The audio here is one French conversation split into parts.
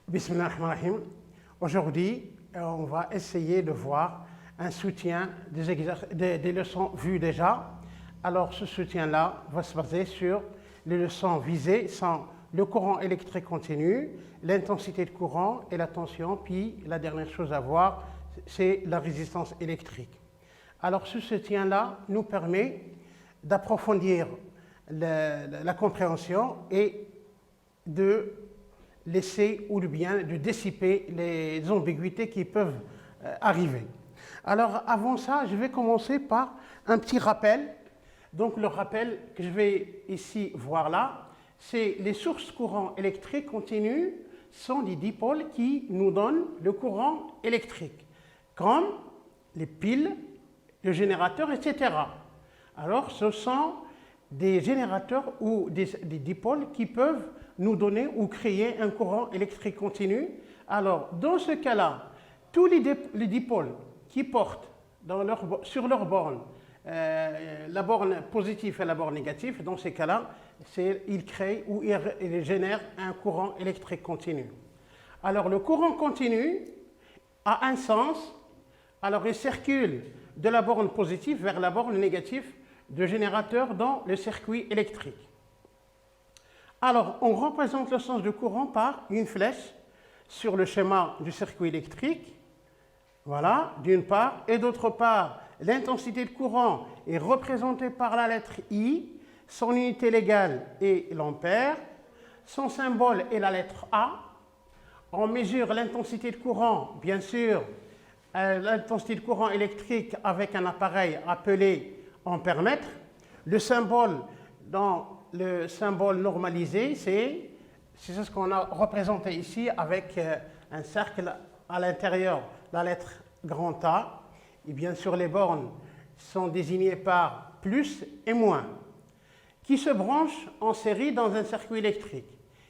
Bismillahirrahmanirrahim. Aujourd'hui, on va essayer de voir un soutien des leçons vues déjà. Alors, ce soutien-là va se baser sur les leçons visées sont le courant électrique continu, l'intensité de courant et la tension, puis la dernière chose à voir, c'est la résistance électrique. Alors, ce soutien-là nous permet d'approfondir la compréhension et de laisser ou bien de dissiper les ambiguïtés qui peuvent arriver. Alors avant ça, je vais commencer par un petit rappel. Donc le rappel que je vais ici voir là, c'est les sources courant électrique continu sont des dipôles qui nous donnent le courant électrique, comme les piles, le générateur, etc. Alors ce sont des générateurs ou des dipôles qui peuvent nous donner ou créer un courant électrique continu. Alors, dans ce cas-là, tous les dipôles qui portent sur leur borne la borne positive et la borne négative, dans ces cas-là, ils créent ou ils génèrent un courant électrique continu. Alors, le courant continu a un sens. Alors, il circule de la borne positive vers la borne négative de générateur dans le circuit électrique. Alors, on représente le sens du courant par une flèche sur le schéma du circuit électrique, voilà, d'une part, et d'autre part, l'intensité de courant est représentée par la lettre I, son unité légale est l'ampère, son symbole est la lettre A. On mesure l'intensité de courant, bien sûr, l'intensité de courant électrique avec un appareil appelé ampèremètre. Le symbole dans le symbole normalisé, c'est ce qu'on a représenté ici avec un cercle à l'intérieur, la lettre grand A. Et bien sûr, les bornes sont désignées par plus et moins, qui se branchent en série dans un circuit électrique.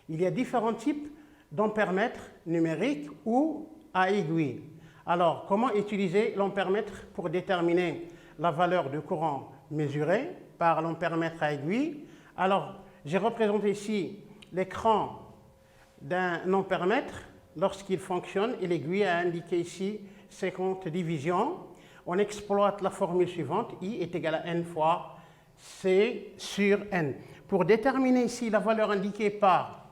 Il y a différents types d'ampèremètres numériques ou à aiguille. Alors, comment utiliser l'ampèremètre pour déterminer la valeur du courant mesuré par l'ampèremètre à aiguille? Alors, j'ai représenté ici l'écran d'un ampèremètre lorsqu'il fonctionne et l'aiguille a indiqué ici 50 divisions. On exploite la formule suivante, I est égal à N fois C sur N. Pour déterminer ici la valeur indiquée par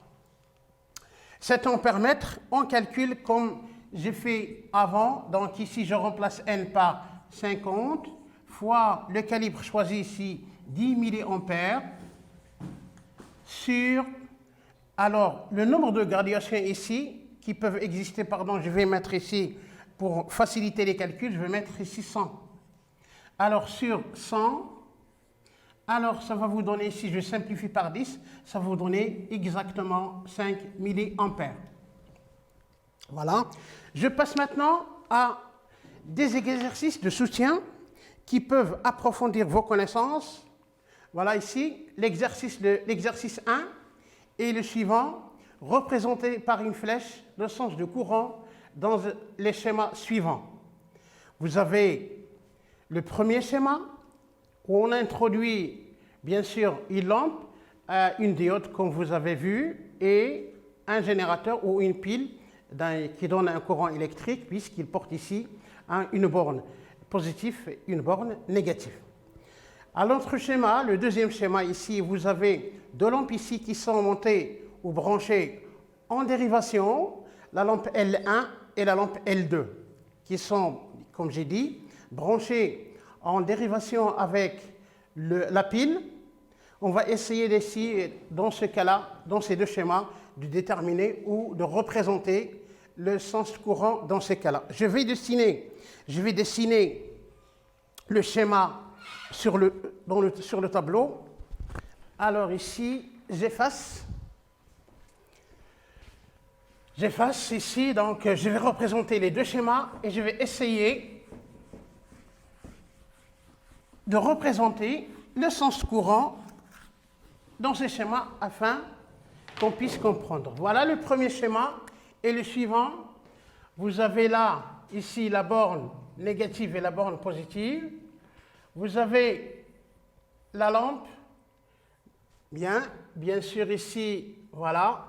cet ampèremètre, on calcule comme j'ai fait avant. Donc ici, je remplace N par 50 fois le calibre choisi ici, 10 milliampères, sur, alors, le nombre de gradations ici, qui peuvent exister, pardon, je vais mettre ici, pour faciliter les calculs, je vais mettre ici 100. Alors, sur 100, alors ça va vous donner, si je simplifie par 10, ça va vous donner exactement 5 milliampères. Voilà. Je passe maintenant à des exercices de soutien qui peuvent approfondir vos connaissances. Voilà ici l'exercice 1 et le suivant, représenté par une flèche, le sens du courant dans les schémas suivants. Vous avez le premier schéma où on introduit bien sûr une lampe, une diode comme vous avez vu et un générateur ou une pile qui donne un courant électrique puisqu'il porte ici une borne positive et une borne négative. À l'autre schéma, le deuxième schéma ici, vous avez deux lampes ici qui sont montées ou branchées en dérivation, la lampe L1 et la lampe L2, qui sont, comme j'ai dit, branchées en dérivation avec la pile. On va essayer d'ici, dans ce cas-là, dans ces deux schémas, de déterminer ou de représenter le sens courant dans ces cas-là. Je vais dessiner le schéma sur le tableau. Alors ici, j'efface ici, donc je vais représenter les deux schémas et je vais essayer de représenter le sens courant dans ces schémas afin qu'on puisse comprendre. Voilà le premier schéma et le suivant. Vous avez là, ici, la borne négative et la borne positive. Vous avez la lampe, bien sûr ici, voilà,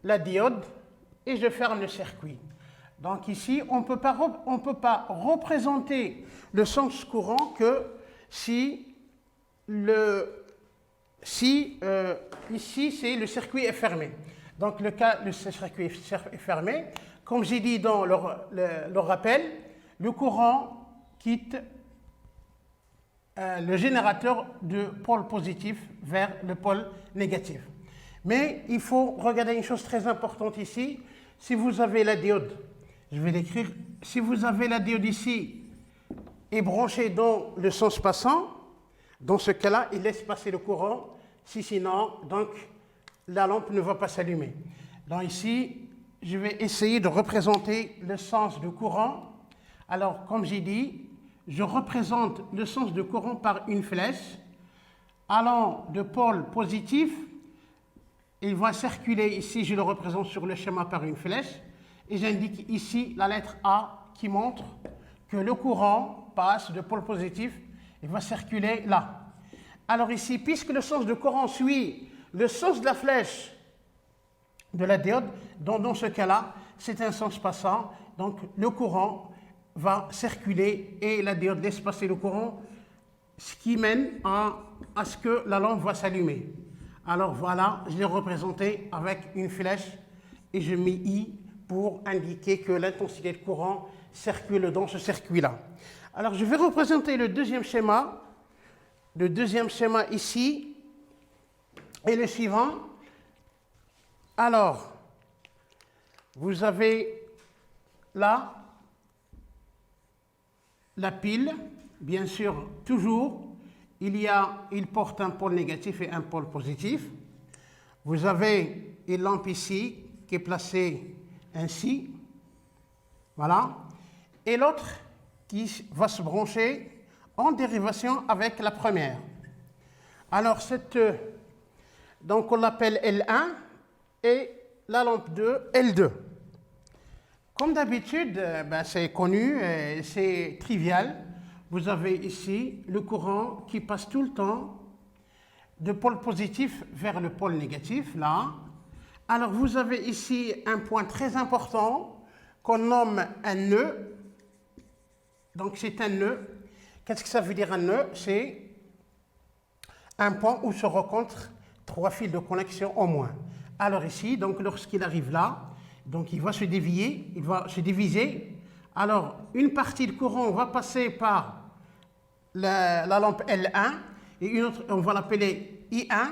la diode et je ferme le circuit. Donc ici, on ne peut pas représenter le sens courant que si ici, c'est le circuit est fermé. Donc le circuit est fermé. Comme j'ai dit dans le rappel, le courant quitte le générateur de pôle positif vers le pôle négatif. Mais il faut regarder une chose très importante ici. Si vous avez la diode, je vais l'écrire, si vous avez la diode ici et branchée dans le sens passant, dans ce cas-là, il laisse passer le courant. Sinon, donc, la lampe ne va pas s'allumer. Donc ici, je vais essayer de représenter le sens du courant. Alors, comme j'ai dit, je représente le sens de courant par une flèche allant de pôle positif. Il va circuler ici, je le représente sur le schéma par une flèche. Et j'indique ici la lettre A qui montre que le courant passe de pôle positif et va circuler là. Alors ici, puisque le sens de courant suit le sens de la flèche de la diode, dans ce cas-là, c'est un sens passant, donc le courant va circuler et la diode laisse passer le courant, ce qui mène à ce que la lampe va s'allumer. Alors voilà, je l'ai représenté avec une flèche et je mets I pour indiquer que l'intensité de courant circule dans ce circuit-là. Alors je vais représenter le deuxième schéma. Le deuxième schéma ici est le suivant. Alors, vous avez là la pile, bien sûr, toujours, il porte un pôle négatif et un pôle positif. Vous avez une lampe ici qui est placée ainsi, voilà, et l'autre qui va se brancher en dérivation avec la première. Alors, donc on l'appelle L1 et la lampe 2, L2. Comme d'habitude, c'est connu, c'est trivial. Vous avez ici le courant qui passe tout le temps de pôle positif vers le pôle négatif, là. Alors, vous avez ici un point très important qu'on nomme un nœud. Donc, c'est un nœud. Qu'est-ce que ça veut dire un nœud? C'est un point où se rencontrent 3 fils de connexion au moins. Alors ici, donc lorsqu'il arrive là, donc il va se dévier, il va se diviser. Alors, une partie de courant va passer par la lampe L1 et une autre, on va l'appeler I1,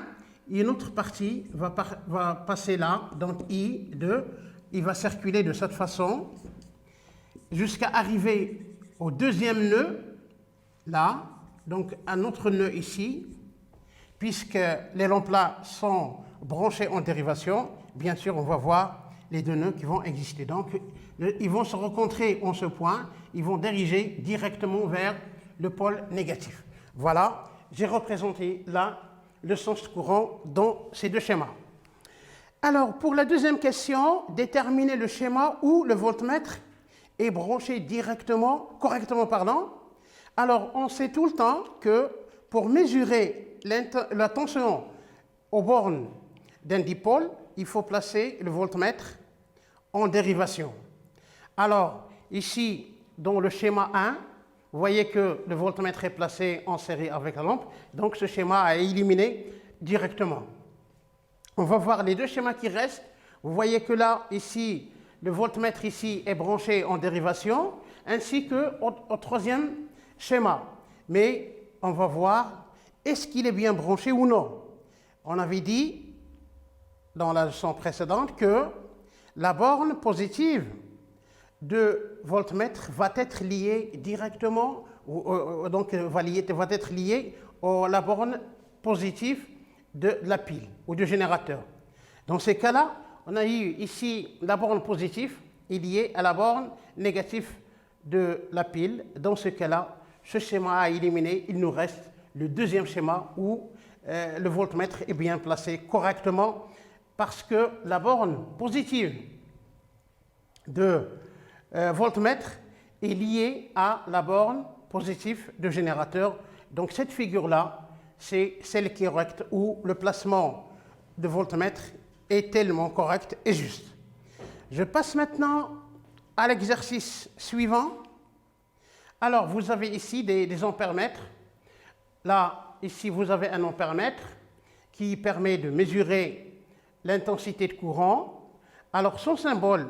et une autre partie va passer là, donc I2, il va circuler de cette façon jusqu'à arriver au deuxième nœud, là, donc un autre nœud ici, puisque les lampes là sont branchées en dérivation, bien sûr on va voir les deux nœuds qui vont exister. Donc ils vont se rencontrer en ce point, ils vont diriger directement vers le pôle négatif. Voilà, j'ai représenté là le sens courant dans ces deux schémas. Alors pour la deuxième question, déterminer le schéma où le voltmètre est branché correctement parlant. Alors on sait tout le temps que pour mesurer la tension aux bornes d'un dipôle, il faut placer le voltmètre en dérivation. Alors, ici, dans le schéma 1, vous voyez que le voltmètre est placé en série avec la lampe, donc ce schéma a éliminé directement. On va voir les deux schémas qui restent. Vous voyez que là, ici, le voltmètre ici est branché en dérivation, ainsi qu'au troisième schéma. Mais on va voir, est-ce qu'il est bien branché ou non? On avait dit, dans la leçon précédente, que la borne positive de voltmètre va être liée directement, va être liée à la borne positive de la pile ou du générateur. Dans ces cas-là, on a eu ici la borne positive est liée à la borne négative de la pile. Dans ce cas-là, ce schéma à éliminer, il nous reste le deuxième schéma où le voltmètre est bien placé correctement parce que la borne positive de voltmètre est liée à la borne positive de générateur. Donc cette figure-là, c'est celle qui est correcte où le placement de voltmètre est tellement correct et juste. Je passe maintenant à l'exercice suivant. Alors, vous avez ici des ampèremètres. Là, ici, vous avez un ampèremètre qui permet de mesurer l'intensité de courant. Alors, son symbole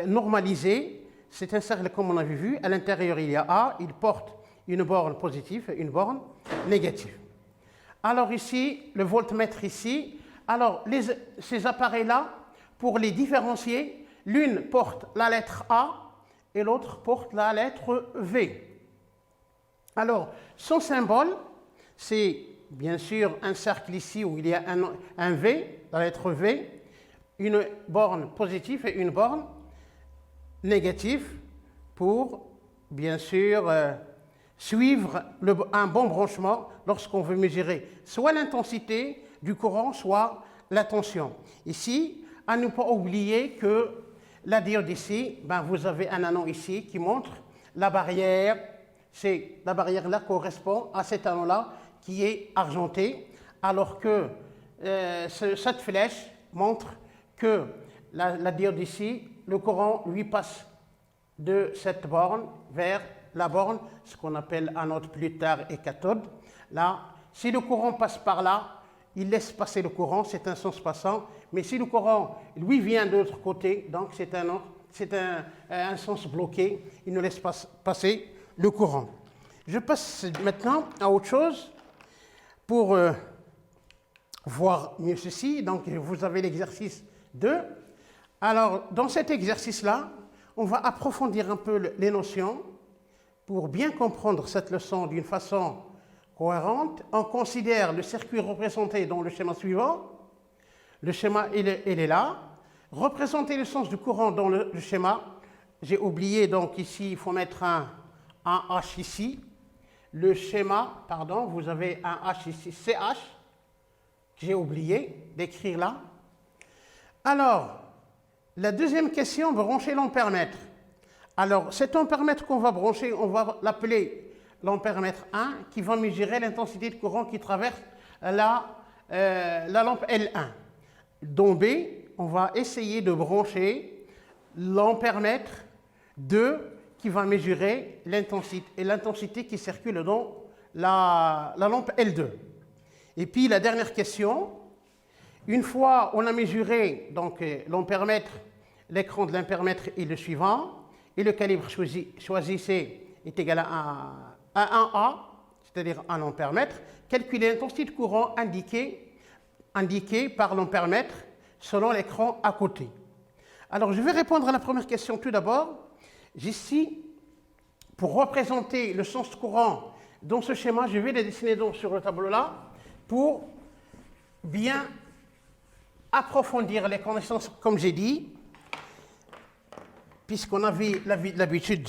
normalisé, c'est un cercle comme on avait vu. À l'intérieur, il y a A. Il porte une borne positive et une borne négative. Alors ici, le voltmètre ici. Alors, ces appareils-là, pour les différencier, l'une porte la lettre A et l'autre porte la lettre V. Alors, son symbole, c'est bien sûr un cercle ici où il y a un V, la lettre V, une borne positive et une borne négative pour, bien sûr, suivre un bon branchement lorsqu'on veut mesurer soit l'intensité du courant, soit la tension. Ici, à ne pas oublier que la diode ici, vous avez un anneau ici qui montre la barrière. La barrière-là correspond à cet anneau-là qui est argenté, alors que cette flèche montre que la diode ici, le courant lui passe de cette borne vers la borne, ce qu'on appelle anode plus tard et cathode. Là, si le courant passe par là, il laisse passer le courant, c'est un sens passant. Mais si le courant, lui, vient de l'autre côté, donc c'est un sens bloqué, il ne laisse pas passer le courant. Je passe maintenant à autre chose pour voir mieux ceci. Donc, vous avez l'exercice 2. Alors, dans cet exercice-là, on va approfondir un peu les notions pour bien comprendre cette leçon d'une façon cohérente. On considère le circuit représenté dans le schéma suivant. Le schéma, il est là. Représenter le sens du courant dans le schéma. J'ai oublié, donc ici, il faut mettre un H ici. Le schéma, pardon, vous avez un H ici, CH, que j'ai oublié d'écrire là. Alors, la deuxième question, brancher l'ampèremètre. Alors, cet ampèremètre qu'on va brancher, on va l'appeler l'ampèremètre 1, qui va mesurer l'intensité de courant qui traverse la lampe L1. Dans B, on va essayer de brancher l'ampèremètre 2, qui va mesurer l'intensité qui circule dans la lampe L2. Et puis, la dernière question, une fois on a mesuré l'ampèremètre, l'écran de l'ampèremètre est le suivant, et le calibre choisissé est égal à 1A, c'est-à-dire 1 ampèremètre, calculer l'intensité de courant indiquée par l'ampèremètre selon l'écran à côté. Alors, je vais répondre à la première question tout d'abord. Ici, pour représenter le sens courant dans ce schéma, je vais le dessiner donc sur le tableau là pour bien approfondir les connaissances, comme j'ai dit, puisqu'on avait l'habitude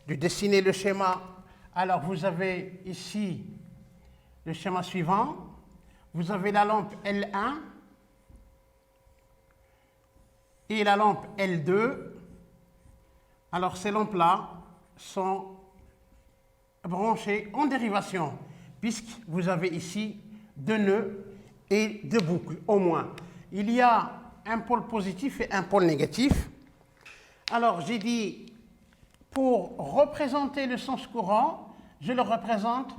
de dessiner le schéma. Alors, vous avez ici le schéma suivant. Vous avez la lampe L1 et la lampe L2. Alors, ces lampes-là sont branchées en dérivation, puisque vous avez ici 2 nœuds et 2 boucles, au moins. Il y a un pôle positif et un pôle négatif. Alors, j'ai dit, pour représenter le sens courant, je le représente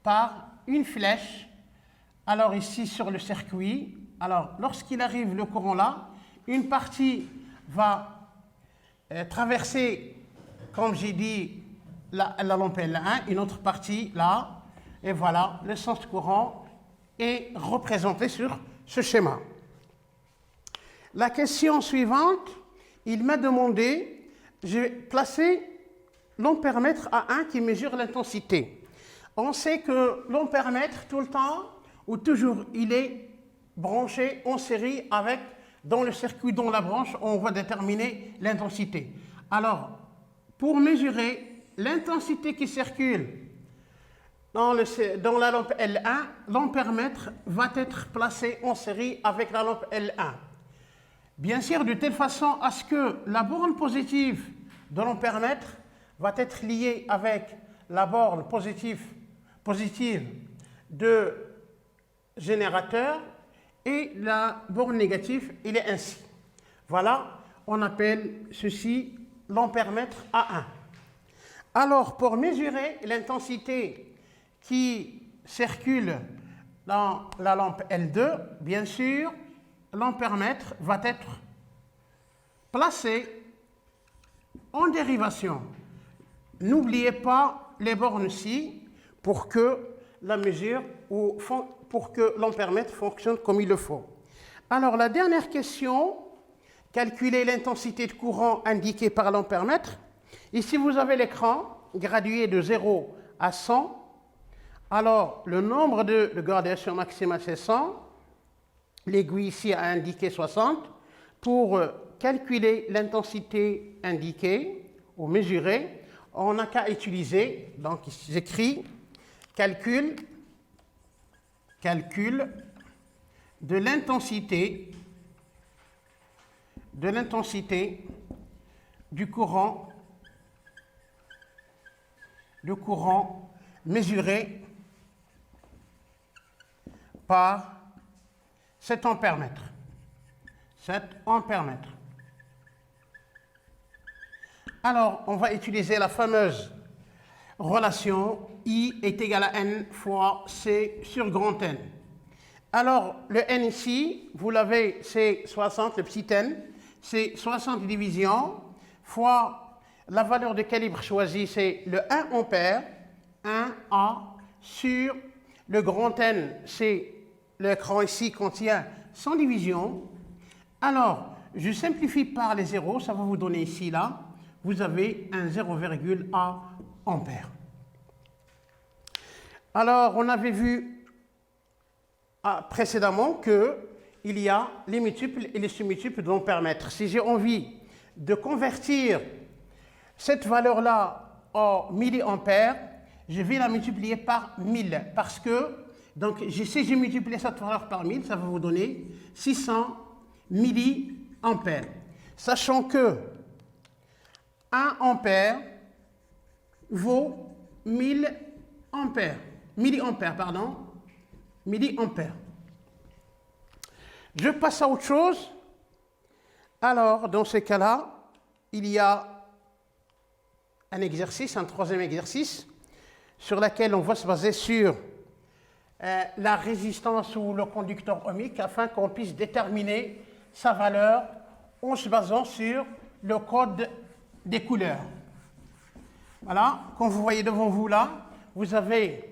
par une flèche. Alors, ici, sur le circuit, alors, lorsqu'il arrive le courant là, une partie va traverser, comme j'ai dit, la lampe L1, une autre partie là, et voilà, le sens courant est représenté sur ce schéma. La question suivante, il m'a demandé, j'ai placé l'ampèremètre à 1 qui mesure l'intensité. On sait que l'ampèremètre, tout le temps, ou toujours, il est branché en série avec, dans le circuit, dans la branche, on va déterminer l'intensité. Alors, pour mesurer l'intensité qui circule dans la lampe L1, l'ampèremètre va être placé en série avec la lampe L1. Bien sûr, de telle façon à ce que la borne positive de l'ampèremètre va être liée avec la borne positive de générateur, et la borne négative, il est ainsi. Voilà, on appelle ceci l'ampèremètre A1. Alors, pour mesurer l'intensité qui circule dans la lampe L2, bien sûr, l'ampèremètre va être placé en dérivation. N'oubliez pas les bornes-ci pour que la mesure ou pour que l'ampèremètre fonctionne comme il le faut. Alors, la dernière question, calculer l'intensité de courant indiquée par l'ampèremètre. Ici, vous avez l'écran gradué de 0 à 100. Alors, le nombre de gradations maximale, c'est 100. L'aiguille ici a indiqué 60. Pour calculer l'intensité indiquée ou mesurée, on n'a qu'à utiliser, donc j'écris calcul de l'intensité du courant mesuré par cet ampèremètre. Alors, on va utiliser la fameuse relation I est égal à N fois C sur grand N. Alors, le N ici, vous l'avez, c'est 60, le petit n, c'est 60 divisions fois la valeur de calibre choisie, c'est le 1 ampère, 1A, sur le grand N, c'est l'écran ici contient 100 divisions. Alors, je simplifie par les zéros, ça va vous donner ici, là, vous avez un 0,1 ampère. Alors, on avait vu précédemment qu'il y a les multiples et les submultiples de l'ampèremètre. Si j'ai envie de convertir cette valeur-là en milliampères, je vais la multiplier par 1000 parce que, donc, si j'ai multiplié cette valeur par 1000, ça va vous donner 600 milliampères. Sachant que 1 ampère vaut 1000 ampères. Milliampères. Je passe à autre chose. Alors, dans ces cas-là, il y a un exercice, un troisième exercice, sur lequel on va se baser sur la résistance ou le conducteur ohmique afin qu'on puisse déterminer sa valeur en se basant sur le code des couleurs. Voilà, comme vous voyez devant vous là, vous avez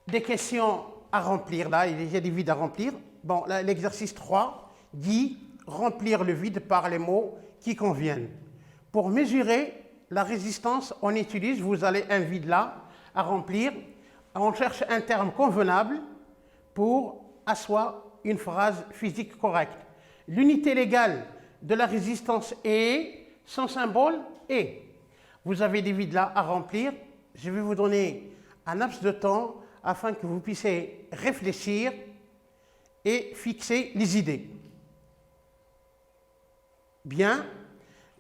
des questions à remplir là, il y a des vides à remplir. Bon, l'exercice 3 dit remplir le vide par les mots qui conviennent. Pour mesurer la résistance, on utilise, vous avez un vide là à remplir, on cherche un terme convenable pour asseoir une phrase physique correcte. L'unité légale de la résistance est, son symbole est. Vous avez des vides là à remplir. Je vais vous donner un laps de temps afin que vous puissiez réfléchir et fixer les idées. Bien,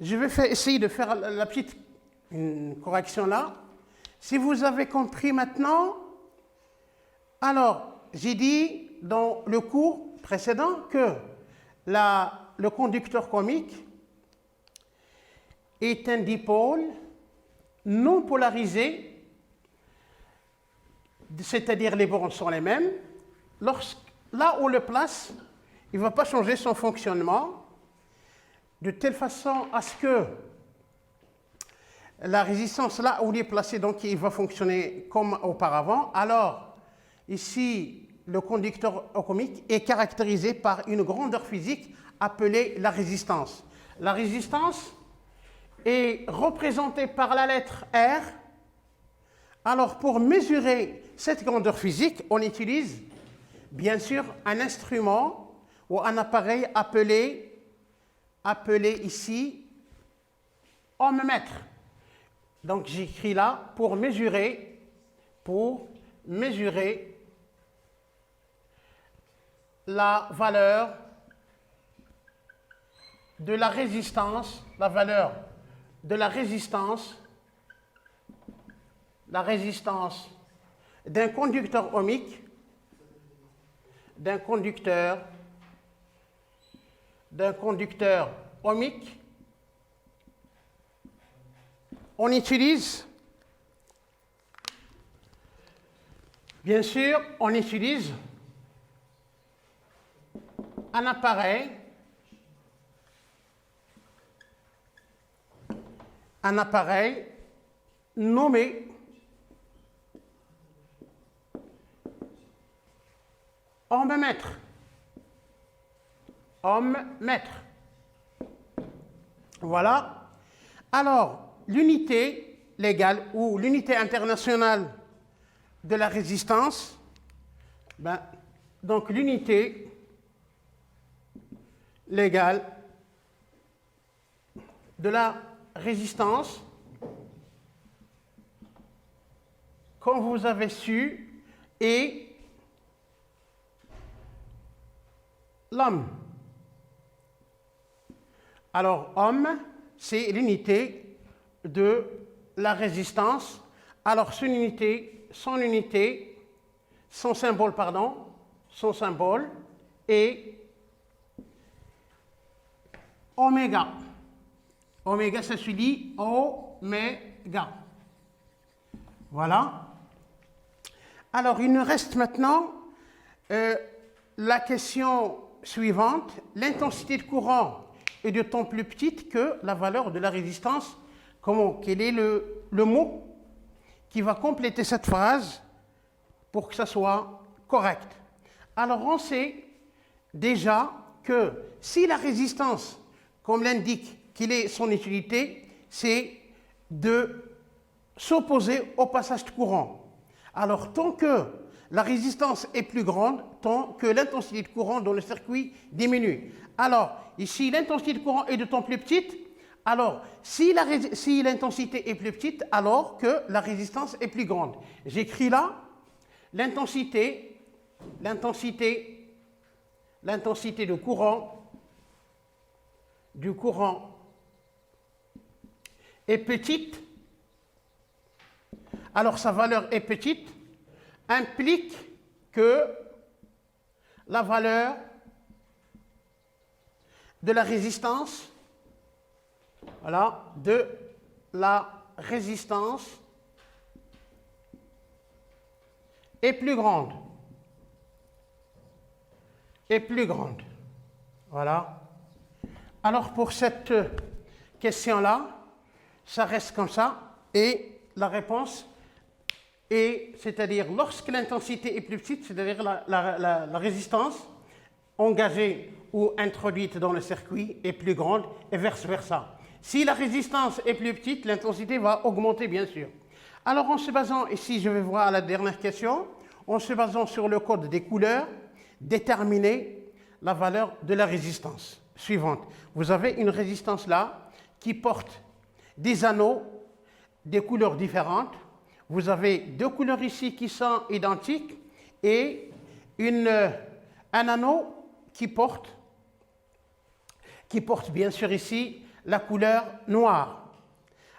je vais essayer de faire la petite correction là. Si vous avez compris maintenant, alors j'ai dit dans le cours précédent que le conducteur ohmique est un dipôle non polarisé, c'est-à-dire les bornes sont les mêmes. Là où on le place, il ne va pas changer son fonctionnement de telle façon à ce que la résistance là où il est placé, donc il va fonctionner comme auparavant. Alors, ici, le conducteur ohmique est caractérisé par une grandeur physique appelée la résistance. La résistance est représentée par la lettre R. Alors, pour mesurer cette grandeur physique, on utilise bien sûr un instrument ou un appareil appelé ici ohmmètre. Donc, j'écris là pour mesurer la valeur de la résistance, d'un conducteur ohmique, d'un conducteur ohmique, on utilise, bien sûr, on utilise un appareil nommé ohmmètre. Ohmmètre. Voilà. Alors, l'unité légale ou l'unité internationale de la résistance, donc l'unité légale de la résistance, comme vous avez su, est l'ohm. Alors, ohm, c'est l'unité de la résistance. Alors, son symbole est oméga. Oméga, ça se dit oméga. Voilà. Alors, il nous reste maintenant la question suivante. L'intensité de courant est de temps plus petite que la valeur de la résistance. Quel est le mot qui va compléter cette phrase pour que ça soit correct? Alors, on sait déjà que si la résistance, comme l'indique quelle est son utilité, c'est de s'opposer au passage de courant. Alors, tant que la résistance est plus grande, tant que l'intensité de courant dans le circuit diminue. Alors, ici, l'intensité de courant est de temps plus petite. Alors, si l'intensité est plus petite, alors que la résistance est plus grande. J'écris là l'intensité de courant du courant est petite. Alors, sa valeur est petite, implique que la valeur de la résistance, est plus grande. Voilà. Alors, pour cette question-là, ça reste comme ça, et la réponse est, c'est-à-dire lorsque l'intensité est plus petite, c'est-à-dire la résistance engagée ou introduite dans le circuit est plus grande, et vice-versa. Si la résistance est plus petite, l'intensité va augmenter, bien sûr. Alors, en se basant, ici, je vais voir la dernière question, en se basant sur le code des couleurs, déterminer la valeur de la résistance suivante. Vous avez une résistance là qui porte des anneaux des couleurs différentes. Vous avez deux couleurs ici qui sont identiques et un anneau qui porte bien sûr ici la couleur noire.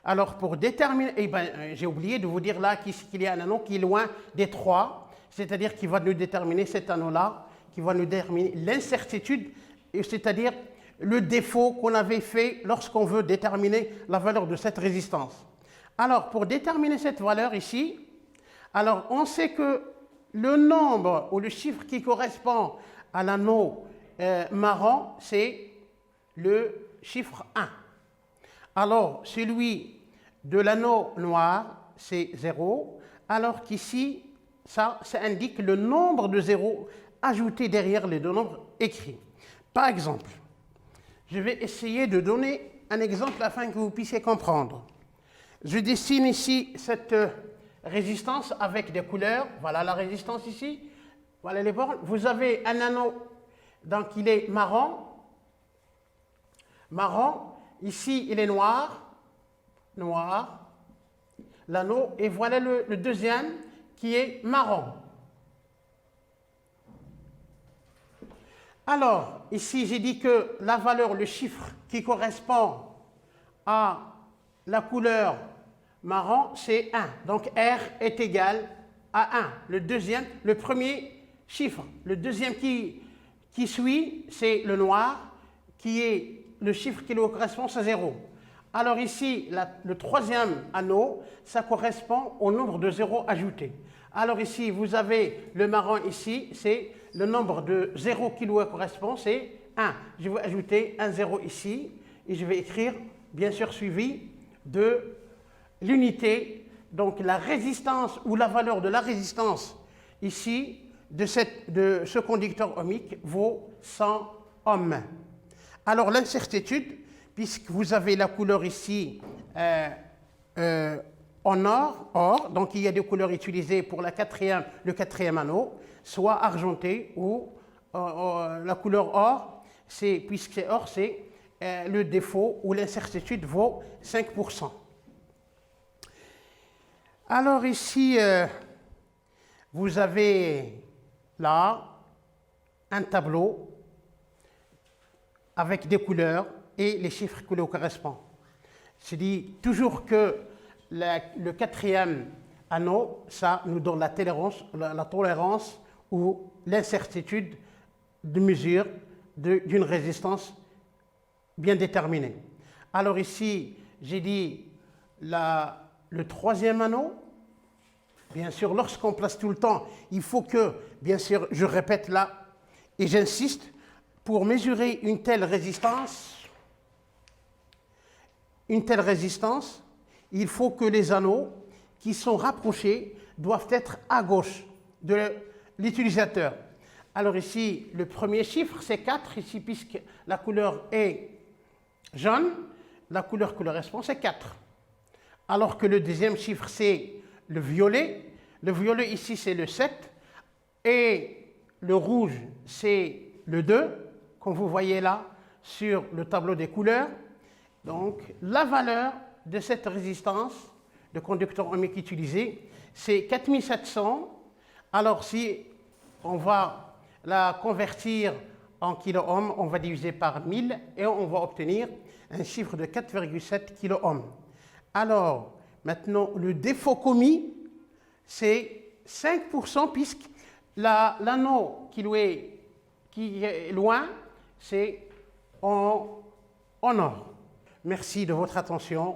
Alors pour déterminer, j'ai oublié de vous dire là qu'il y a un anneau qui est loin des trois, c'est-à-dire qui va nous déterminer cet anneau-là, qui va nous déterminer l'incertitude, c'est-à-dire le défaut qu'on avait fait lorsqu'on veut déterminer la valeur de cette résistance. Alors pour déterminer cette valeur ici, alors on sait que le nombre ou le chiffre qui correspond à l'anneau marron, c'est le chiffre 1. Alors, celui de l'anneau noir, c'est 0, alors qu'ici, ça indique le nombre de zéros ajoutés derrière les deux nombres écrits. Par exemple, je vais essayer de donner un exemple afin que vous puissiez comprendre. Je dessine ici cette résistance avec des couleurs. Voilà la résistance ici. Voilà les bornes. Vous avez un anneau, donc il est marron. Ici, il est noir. L'anneau. Et voilà le deuxième qui est marron. Alors, ici, j'ai dit que la valeur, le chiffre qui correspond à la couleur marron, c'est 1. Donc, R est égal à 1. Le premier chiffre. Le deuxième qui suit, c'est le noir, qui est le chiffre qui lui correspond, c'est 0. Alors ici, le troisième anneau, ça correspond au nombre de zéros ajoutés. Alors ici, vous avez le marron ici, c'est le nombre de zéros qui lui correspond, c'est 1. Je vais ajouter un 0 ici et je vais écrire, bien sûr, suivi de l'unité, donc la résistance ou la valeur de la résistance ici de ce conducteur ohmique vaut 100 ohms. Alors l'incertitude, puisque vous avez la couleur ici en or, donc il y a des couleurs utilisées pour le quatrième anneau, soit argenté ou la couleur or, puisque c'est or, c'est le défaut où l'incertitude vaut 5%. Alors ici, vous avez là un tableau avec des couleurs et les chiffres qui lui correspondent. Je dis toujours que le quatrième anneau, ça nous donne la tolérance ou l'incertitude de mesure d'une résistance bien déterminée. Alors ici, j'ai dit le troisième anneau. Bien sûr, lorsqu'on place tout le temps, il faut que, bien sûr, je répète là et j'insiste, pour mesurer une telle résistance, il faut que les anneaux qui sont rapprochés doivent être à gauche de l'utilisateur. Alors ici, le premier chiffre, c'est 4, ici, puisque la couleur est jaune, la couleur qui correspond, c'est 4. Alors que le deuxième chiffre, c'est le violet. Le violet, ici, c'est le 7. Et le rouge, c'est le 2, comme vous voyez là, sur le tableau des couleurs. Donc, la valeur de cette résistance de conducteur ohmique utilisé, c'est 4700. Alors, si on va la convertir en kilo-ohms, on va diviser par 1000 et on va obtenir un chiffre de 4,7 kilo-ohms. Alors, maintenant, le défaut commis, c'est 5%, puisque l'anneau qui est loin, c'est en or. Merci de votre attention.